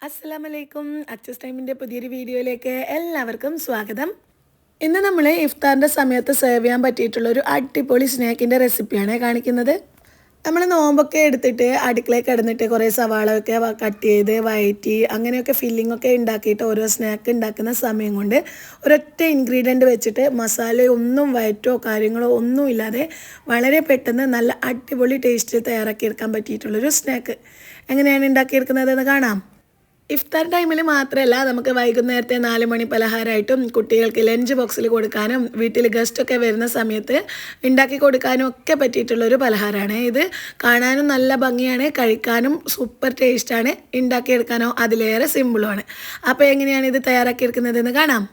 അസ്സലാമലൈക്കും. അച്ചസ് ടൈമിൻ്റെ പുതിയൊരു വീഡിയോയിലേക്ക് എല്ലാവർക്കും സ്വാഗതം. ഇന്ന് നമ്മൾ ഇഫ്താറിൻ്റെ സമയത്ത് സെർവ് ചെയ്യാൻ പറ്റിയിട്ടുള്ളൊരു അടിപൊളി സ്നാക്കിൻ്റെ റെസിപ്പിയാണ് കാണിക്കുന്നത്. നമ്മൾ നോമ്പൊക്കെ എടുത്തിട്ട് അടുക്കളയിൽ കിടന്നിട്ട് കുറേ സവാളയൊക്കെ കട്ട് ചെയ്ത് വഴറ്റി അങ്ങനെയൊക്കെ ഫില്ലിങ്ങൊക്കെ ഉണ്ടാക്കിയിട്ട് ഓരോ സ്നാക്ക് ഉണ്ടാക്കുന്ന സമയം കൊണ്ട് ഒരൊറ്റ ഇൻഗ്രീഡിയൻറ്റ് വെച്ചിട്ട് മസാലയൊന്നും വയറ്റോ കാര്യങ്ങളോ ഒന്നും ഇല്ലാതെ വളരെ പെട്ടെന്ന് നല്ല അടിപൊളി ടേസ്റ്റിൽ തയ്യാറാക്കിയെടുക്കാൻ പറ്റിയിട്ടുള്ളൊരു സ്നാക്ക് എങ്ങനെയാണ് ഉണ്ടാക്കിയെടുക്കുന്നതെന്ന് കാണാം. ഇഫ്താർ ടൈമിൽ മാത്രമല്ല, നമുക്ക് വൈകുന്നേരത്തെ 4 മണി പലഹാരമായിട്ടും കുട്ടികൾക്ക് ലഞ്ച് ബോക്സിൽ കൊടുക്കാനും വീട്ടിൽ ഗസ്റ്റൊക്കെ വരുന്ന സമയത്ത് ഉണ്ടാക്കി കൊടുക്കാനും ഒക്കെ പറ്റിയിട്ടുള്ളൊരു പലഹാരമാണ് ഇത്. കാണാനും നല്ല ഭംഗിയാണ്, കഴിക്കാനും സൂപ്പർ ടേസ്റ്റാണ്, ഉണ്ടാക്കിയെടുക്കാനോ അതിലേറെ സിമ്പിളുമാണ്. അപ്പോൾ എങ്ങനെയാണ് ഇത് തയ്യാറാക്കിയെടുക്കുന്നതെന്ന് കാണാം.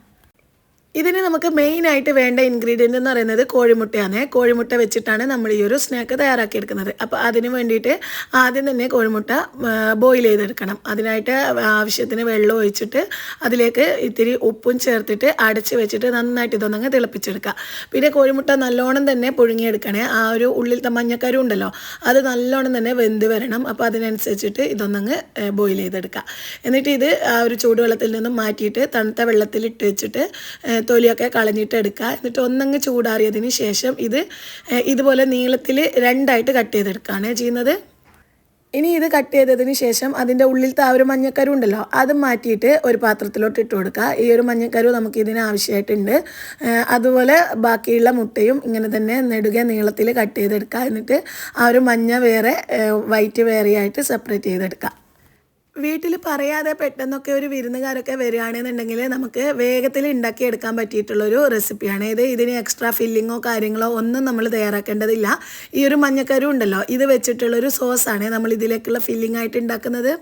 ഇതിന് നമുക്ക് മെയിനായിട്ട് വേണ്ട ഇൻഗ്രീഡിയൻ്റ് എന്ന് പറയുന്നത് കോഴിമുട്ടയാണ്. കോഴിമുട്ട വെച്ചിട്ടാണ് നമ്മൾ ഈ ഒരു സ്നാക്ക് തയ്യാറാക്കിയെടുക്കുന്നത്. അപ്പോൾ അതിന് വേണ്ടിയിട്ട് ആദ്യം തന്നെ കോഴിമുട്ട ബോയിൽ ചെയ്തെടുക്കണം. അതിനായിട്ട് ആവശ്യത്തിന് വെള്ളം ഒഴിച്ചിട്ട് അതിലേക്ക് ഇത്തിരി ഉപ്പും ചേർത്തിട്ട് അടച്ച് വെച്ചിട്ട് നന്നായിട്ട് ഇതൊന്നങ്ങ് തിളപ്പിച്ചെടുക്കുക. പിന്നെ കോഴിമുട്ട നല്ലോണം തന്നെ പുഴുങ്ങിയെടുക്കണേ. ആ ഒരു ഉള്ളിലത്തെ മഞ്ഞക്കരു ഉണ്ടല്ലോ, അത് നല്ലോണം തന്നെ വെന്ത് വരണം. അപ്പോൾ അതിനനുസരിച്ചിട്ട് ഇതൊന്നങ്ങ് ബോയിൽ ചെയ്തെടുക്കുക. എന്നിട്ട് ഇത് ആ ഒരു ചൂടുവെള്ളത്തിൽ നിന്നും മാറ്റിയിട്ട് തണുത്ത വെള്ളത്തിൽ ഇട്ട് വെച്ചിട്ട് തൊലിയൊക്കെ കളഞ്ഞിട്ട് എടുക്കുക. എന്നിട്ട് ഒന്നങ്ങ് ചൂടാറിയതിന് ശേഷം ഇതുപോലെ നീളത്തിൽ 2ആയിട്ട് കട്ട് ചെയ്തെടുക്കുകയാണ് ചെയ്യുന്നത്. ഇനി ഇത് കട്ട് ചെയ്തതിന് ശേഷം അതിൻ്റെ ഉള്ളിലത്തെ ആ ഒരു മഞ്ഞക്കരു ഉണ്ടല്ലോ, അത് മാറ്റിയിട്ട് ഒരു പാത്രത്തിലോട്ട് ഇട്ട് കൊടുക്കുക. ഈ ഒരു മഞ്ഞക്കരു നമുക്ക് ഇതിന് ആവശ്യമായിട്ടുണ്ട്. അതുപോലെ ബാക്കിയുള്ള മുട്ടയും ഇങ്ങനെ തന്നെ നെടുകെ നീളത്തിൽ കട്ട് ചെയ്തെടുക്കുക. എന്നിട്ട് ആ ഒരു മഞ്ഞ വേറെ വൈറ്റ് വേറെയായിട്ട് സെപ്പറേറ്റ് ചെയ്തെടുക്കുക. വീട്ടിൽ പറയാതെ പെട്ടെന്നൊക്കെ ഒരു വിരുന്നുകാരൊക്കെ വരികയാണെന്നുണ്ടെങ്കിൽ നമുക്ക് വേഗത്തിൽ ഉണ്ടാക്കിയെടുക്കാൻ പറ്റിയിട്ടുള്ളൊരു റെസിപ്പിയാണ് ഇത്. ഇതിന് എക്സ്ട്രാ ഫില്ലിങ്ങോ കാര്യങ്ങളോ ഒന്നും നമ്മൾ തയ്യാറാക്കേണ്ടതില്ല. ഈ ഒരു മഞ്ഞക്കരു ഉണ്ടല്ലോ, ഇത് വെച്ചിട്ടുള്ളൊരു സോസാണ് നമ്മൾ ഇതിലേക്കുള്ള ഫില്ലിംഗ് ആയിട്ട് ഉണ്ടാക്കുന്നത്.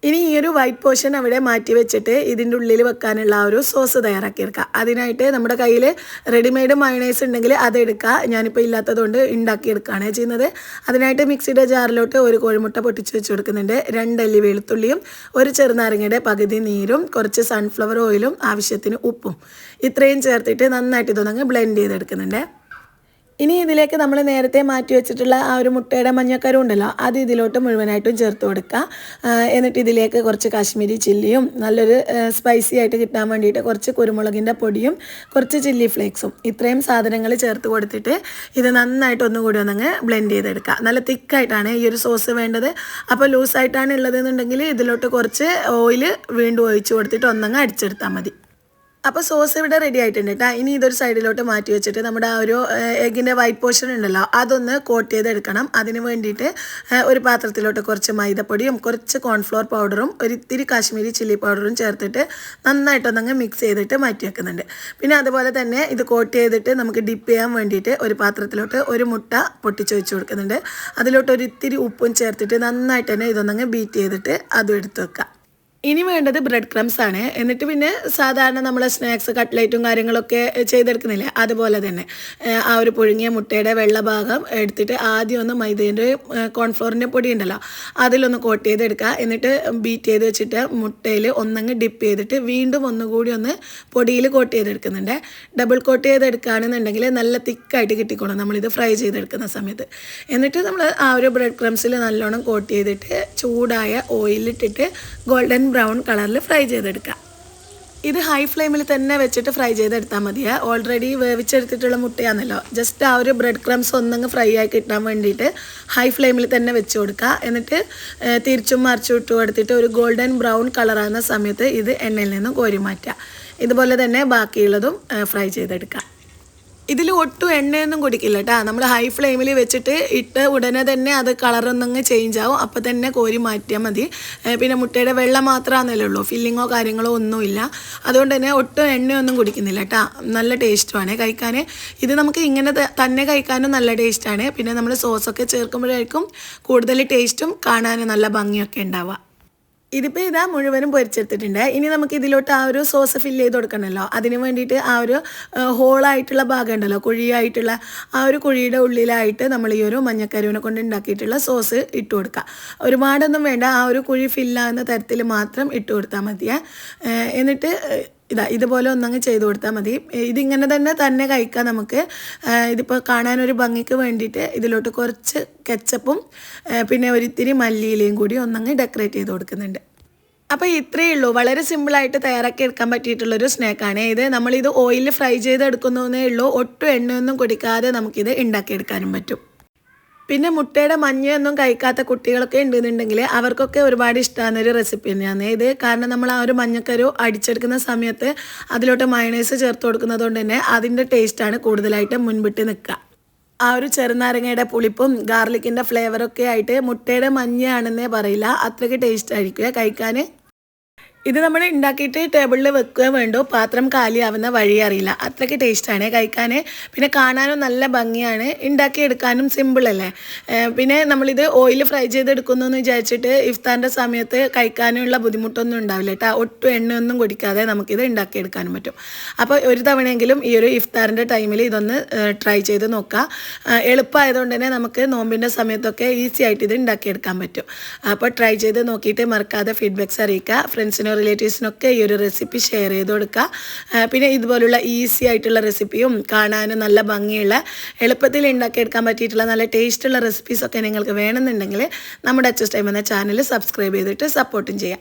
ഇനി ഈ ഒരു വൈറ്റ് പോർഷൻ അവിടെ മാറ്റി വെച്ചിട്ട് ഇതിൻ്റെ ഉള്ളിൽ വെക്കാനുള്ള ആ ഒരു സോസ് തയ്യാറാക്കിയെടുക്കുക. അതിനായിട്ട് നമ്മുടെ കയ്യിൽ റെഡിമെയ്ഡ് മയോണൈസ് ഉണ്ടെങ്കിൽ അതെടുക്കുക. ഞാനിപ്പോൾ ഇല്ലാത്തതുകൊണ്ട് ഉണ്ടാക്കിയെടുക്കുകയാണ് ചെയ്യുന്നത്. അതിനായിട്ട് മിക്സിയുടെ ജാറിലോട്ട് ഒരു കോഴിമുട്ട പൊട്ടിച്ച് വെച്ച് കൊടുക്കുന്നുണ്ട്. 2 അല്ലി വെളുത്തുള്ളിയും ഒരു ചെറുനാരങ്ങയുടെ പകുതി നീരും കുറച്ച് സൺഫ്ലവർ ഓയിലും ആവശ്യത്തിന് ഉപ്പും ഇത്രയും ചേർത്തിട്ട് നന്നായിട്ട് ഇതൊന്നങ്ങ് ബ്ലെൻഡ് ചെയ്തെടുക്കുന്നുണ്ട്. ഇനി ഇതിലേക്ക് നമ്മൾ നേരത്തെ മാറ്റി വെച്ചിട്ടുള്ള ആ ഒരു മുട്ടയുടെ മഞ്ഞക്കരു ഉണ്ടല്ലോ, അത് ഇതിലോട്ട് മുഴുവനായിട്ടും ചേർത്ത് കൊടുക്കുക. എന്നിട്ട് ഇതിലേക്ക് കുറച്ച് കാശ്മീരി ചില്ലിയും നല്ലൊരു സ്പൈസി ആയിട്ട് കിട്ടാൻ വേണ്ടിയിട്ട് കുറച്ച് കുരുമുളകിൻ്റെ പൊടിയും കുറച്ച് ചില്ലി ഫ്ലേക്സും ഇത്രയും സാധനങ്ങൾ ചേർത്ത് കൊടുത്തിട്ട് ഇത് നന്നായിട്ട് ഒന്നുകൂടി ഒന്നങ്ങ് ബ്ലെൻഡ് ചെയ്തെടുക്കുക. നല്ല തിക്കായിട്ടാണ് ഈ ഒരു സോസ് വേണ്ടത്. അപ്പോൾ ലൂസായിട്ടാണ് ഉള്ളതെന്നുണ്ടെങ്കിൽ ഇതിലോട്ട് കുറച്ച് ഓയിൽ വീണ്ടും ഒഴിച്ച് കൊടുത്തിട്ട് ഒന്നങ്ങ് അടിച്ചെടുത്താൽ മതി. അപ്പോൾ സോസ് ഇവിടെ റെഡി ആയിട്ടുണ്ട് കേട്ടോ. ഇനി ഇതൊരു സൈഡിലോട്ട് മാറ്റി വെച്ചിട്ട് നമ്മുടെ ആ ഒരു എഗ്ഗിൻ്റെ വൈറ്റ് പോർഷൻ ഉണ്ടല്ലോ, അതൊന്ന് കോട്ട് ചെയ്തെടുക്കണം. അതിന് വേണ്ടിയിട്ട് ഒരു പാത്രത്തിലോട്ട് കുറച്ച് മൈദപ്പൊടിയും കുറച്ച് കോൺഫ്ലോർ പൗഡറും ഒരിത്തിരി കാശ്മീരി ചില്ലി പൗഡറും ചേർത്തിട്ട് നന്നായിട്ടൊന്നങ്ങ് മിക്സ് ചെയ്തിട്ട് മാറ്റി വെക്കുന്നുണ്ട്. പിന്നെ അതുപോലെ തന്നെ ഇത് കോട്ട് ചെയ്തിട്ട് നമുക്ക് ഡിപ്പ് ചെയ്യാൻ വേണ്ടിയിട്ട് ഒരു പാത്രത്തിലോട്ട് ഒരു മുട്ട പൊട്ടിച്ച് വെച്ച് കൊടുക്കുന്നുണ്ട്. അതിലോട്ട് ഒരിത്തിരി ഉപ്പും ചേർത്തിട്ട് നന്നായിട്ട് തന്നെ ഇതൊന്നങ്ങ് ബീറ്റ് ചെയ്തിട്ട് അതും എടുത്ത് വെക്കുക. ഇനി വേണ്ടത് ബ്രെഡ് ക്രംസ് ആണ്. എന്നിട്ട് പിന്നെ സാധാരണ നമ്മൾ സ്നാക്സ് കട്ട്ലേറ്റും കാര്യങ്ങളൊക്കെ ചെയ്തെടുക്കുന്നില്ലേ, അതുപോലെ തന്നെ ആ ഒരു പുഴുങ്ങിയ മുട്ടയുടെ വെള്ള ഭാഗം എടുത്തിട്ട് ആദ്യം ഒന്ന് മൈദേൻ്റെ കോൺഫ്ലോറിൻ്റെ പൊടി ഉണ്ടല്ലോ അതിലൊന്ന് കോട്ട് ചെയ്തെടുക്കുക. എന്നിട്ട് ബീറ്റ് ചെയ്ത് വെച്ചിട്ട് മുട്ടയിൽ ഒന്നങ്ങ് ഡിപ്പ് ചെയ്തിട്ട് വീണ്ടും ഒന്നുകൂടി ഒന്ന് പൊടിയിൽ കോട്ട് ചെയ്തെടുക്കുന്നുണ്ട്. ഡബിൾ കോട്ട് ചെയ്തെടുക്കുകയാണെന്നുണ്ടെങ്കിൽ നല്ല തിക്കായിട്ട് കിട്ടിക്കോളും നമ്മളിത് ഫ്രൈ ചെയ്തെടുക്കുന്ന സമയത്ത്. എന്നിട്ട് നമ്മൾ ആ ഒരു ബ്രെഡ് ക്രംസിൽ നല്ലോണം കോട്ട് ചെയ്തിട്ട് ചൂടായ ഓയിലിട്ടിട്ട് ഗോൾഡൻ ബ്രൗൺ കളറിൽ ഫ്രൈ ചെയ്തെടുക്കുക. ഇത് ഹൈ ഫ്ലെയിമിൽ തന്നെ വെച്ചിട്ട് ഫ്രൈ ചെയ്തെടുത്താൽ മതിയെ. ഓൾറെഡി വേവിച്ചെടുത്തിട്ടുള്ള മുട്ടയാണല്ലോ, ജസ്റ്റ് ആ ഒരു ബ്രെഡ് ക്രംസ് ഒന്നങ്ങ് ഫ്രൈ ആയി കിട്ടാൻ വേണ്ടിയിട്ട് ഹൈ ഫ്ലെയിമിൽ തന്നെ വെച്ച് കൊടുക്കുക. എന്നിട്ട് തിരിച്ചും മറിച്ചും ഇട്ട് കൊടുത്തിട്ട് ഒരു ഗോൾഡൻ ബ്രൗൺ കളറാകുന്ന സമയത്ത് ഇത് എണ്ണയിൽ നിന്നും കോരി മാറ്റുക. ഇതുപോലെ തന്നെ ബാക്കിയുള്ളതും ഫ്രൈ ചെയ്തെടുക്കുക. ഇതിൽ ഒട്ടും എണ്ണയൊന്നും കുടിക്കില്ല കേട്ടോ. നമ്മൾ ഹൈ ഫ്ലെയിമിൽ വെച്ചിട്ട് ഇട്ട് ഉടനെ തന്നെ അത് കളറൊന്നങ്ങ് ചേഞ്ച് ആവും. അപ്പോൾ തന്നെ കോരി മാറ്റിയാൽ മതി. പിന്നെ മുട്ടയുടെ വെള്ളം മാത്രമാണെന്നല്ലേ ഉള്ളൂ, ഫില്ലിങ്ങോ കാര്യങ്ങളോ ഒന്നുമില്ല. അതുകൊണ്ട് തന്നെ ഒട്ടും എണ്ണയൊന്നും കുടിക്കുന്നില്ല കേട്ടോ. നല്ല ടേസ്റ്റുമാണ് കഴിക്കാൻ. ഇത് നമുക്ക് ഇങ്ങനെ തന്നെ കഴിക്കാനും നല്ല ടേസ്റ്റാണ്. പിന്നെ നമ്മൾ സോസൊക്കെ ചേർക്കുമ്പോഴേക്കും കൂടുതൽ ടേസ്റ്റും കാണാനും നല്ല ഭംഗിയൊക്കെ ഉണ്ടാവുക. ഇതിപ്പോൾ ഇതാ മുഴുവനും പൊരിച്ചെടുത്തിട്ടുണ്ട്. ഇനി നമുക്ക് ഇതിലോട്ട് ആ ഒരു സോസ് ഫില്ല് ചെയ്ത് കൊടുക്കണമല്ലോ. അതിന് വേണ്ടിയിട്ട് ആ ഒരു ഹോളായിട്ടുള്ള ഭാഗം ഉണ്ടല്ലോ, കുഴിയായിട്ടുള്ള ആ ഒരു കുഴിയുടെ ഉള്ളിലായിട്ട് നമ്മൾ ഈ ഒരു മഞ്ഞക്കരുവിനെ കൊണ്ട് ഉണ്ടാക്കിയിട്ടുള്ള സോസ് ഇട്ട് കൊടുക്കുക. ഒരുപാടൊന്നും വേണ്ട, ആ ഒരു കുഴി ഫില്ലാകുന്ന തരത്തിൽ മാത്രം ഇട്ട് കൊടുത്താൽ മതിയേ. എന്നിട്ട് ഇതുപോലെ ഒന്നങ്ങ് ചെയ്ത് കൊടുത്താൽ മതി. ഇതിങ്ങനെ തന്നെ കഴിക്കാം നമുക്ക്. ഇതിപ്പോൾ കാണാനൊരു ഭംഗിക്ക് വേണ്ടിയിട്ട് ഇതിലോട്ട് കുറച്ച് കെച്ചപ്പും പിന്നെ ഒരിത്തിരി മല്ലിയിലയും കൂടി ഒന്നങ്ങ് ഡെക്കറേറ്റ് ചെയ്ത് കൊടുക്കുന്നുണ്ട്. അപ്പോൾ ഇത്രയേ ഉള്ളൂ. വളരെ സിമ്പിളായിട്ട് തയ്യാറാക്കി എടുക്കാൻ പറ്റിയിട്ടുള്ളൊരു സ്നാക്കാണ് ഇത്. നമ്മളിത് ഓയിലിൽ ഫ്രൈ ചെയ്തെടുക്കുന്നതേ ഉള്ളൂ. ഒട്ടും എണ്ണയൊന്നും കുടിക്കാതെ നമുക്കിത് ഉണ്ടാക്കിയെടുക്കാനും പറ്റും. പിന്നെ മുട്ടയുടെ മഞ്ഞയൊന്നും കഴിക്കാത്ത കുട്ടികളൊക്കെ ഉണ്ടെന്നുണ്ടെങ്കിൽ അവർക്കൊക്കെ ഒരുപാട് ഇഷ്ടമാകുന്നൊരു റെസിപ്പി തന്നെയാണ് ഇത്. കാരണം നമ്മൾ ആ ഒരു മഞ്ഞക്കരു അടിച്ചെടുക്കുന്ന സമയത്ത് അതിലോട്ട് മയണൈസ് ചേർത്ത് കൊടുക്കുന്നത് കൊണ്ട് തന്നെ അതിൻ്റെ ടേസ്റ്റാണ് കൂടുതലായിട്ട് മുൻപിട്ട് നിൽക്കുക. ആ ഒരു ചെറുനാരങ്ങയുടെ പുളിപ്പും ഗാർലിക്കിൻ്റെ ഫ്ലേവറൊക്കെ ആയിട്ട് മുട്ടയുടെ മഞ്ഞയാണെന്നേ പറയില്ല, അത്രയ്ക്ക് ടേസ്റ്റ് ആയിരിക്കും കഴിക്കാൻ. ഇത് നമ്മൾ ഉണ്ടാക്കിയിട്ട് ടേബിളിൽ വെക്കുക വേണ്ടോ, പാത്രം കാലിയാവുന്ന വഴി അറിയില്ല, അത്രയ്ക്ക് ടേസ്റ്റാണ് കഴിക്കാൻ. പിന്നെ കാണാനും നല്ല ഭംഗിയാണ്, ഉണ്ടാക്കിയെടുക്കാനും സിമ്പിളല്ലേ. പിന്നെ നമ്മളിത് ഓയിൽ ഫ്രൈ ചെയ്തെടുക്കുന്നു എന്ന് വിചാരിച്ചിട്ട് ഇഫ്താറിൻ്റെ സമയത്ത് കഴിക്കാനുള്ള ബുദ്ധിമുട്ടൊന്നും ഉണ്ടാവില്ല കേട്ടോ. ഒട്ടും എണ്ണയൊന്നും കുടിക്കാതെ നമുക്കിത് ഉണ്ടാക്കിയെടുക്കാനും പറ്റും. അപ്പോൾ ഒരു തവണയെങ്കിലും ഈ ഒരു ഇഫ്താറിൻ്റെ ടൈമിൽ ഇതൊന്ന് ട്രൈ ചെയ്ത് നോക്കുക. എളുപ്പമായതുകൊണ്ട് തന്നെ നമുക്ക് നോമ്പിൻ്റെ സമയത്തൊക്കെ ഈസി ആയിട്ട് ഇത് ഉണ്ടാക്കിയെടുക്കാൻ പറ്റും. അപ്പോൾ ട്രൈ ചെയ്ത് നോക്കിയിട്ട് മറക്കാതെ ഫീഡ്ബാക്ക്സ് അറിയിക്കുക. ഫ്രണ്ട്സിന് റിലേറ്റീവ്സിനൊക്കെ ഈ ഒരു റെസിപ്പി ഷെയർ ചെയ്ത് കൊടുക്കുക. പിന്നെ ഇതുപോലുള്ള ഈസി ആയിട്ടുള്ള റെസിപ്പിയും കാണാനും നല്ല ഭംഗിയുള്ള എളുപ്പത്തിൽ ഉണ്ടാക്കിയെടുക്കാൻ പറ്റിയിട്ടുള്ള നല്ല ടേസ്റ്റുള്ള റെസിപ്പീസൊക്കെ നിങ്ങൾക്ക് വേണമെന്നുണ്ടെങ്കിൽ നമ്മുടെ അച്ചസ് ടൈം എന്ന ചാനൽ സബ്സ്ക്രൈബ് ചെയ്തിട്ട് സപ്പോർട്ടും ചെയ്യാം.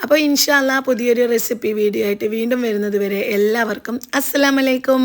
അപ്പോൾ ഇൻഷാ അല്ലാഹ് പുതിയൊരു റെസിപ്പി വീഡിയോ ആയിട്ട് വീണ്ടും വരുന്നത് വരെ എല്ലാവർക്കും അസ്സലാമു അലൈക്കും.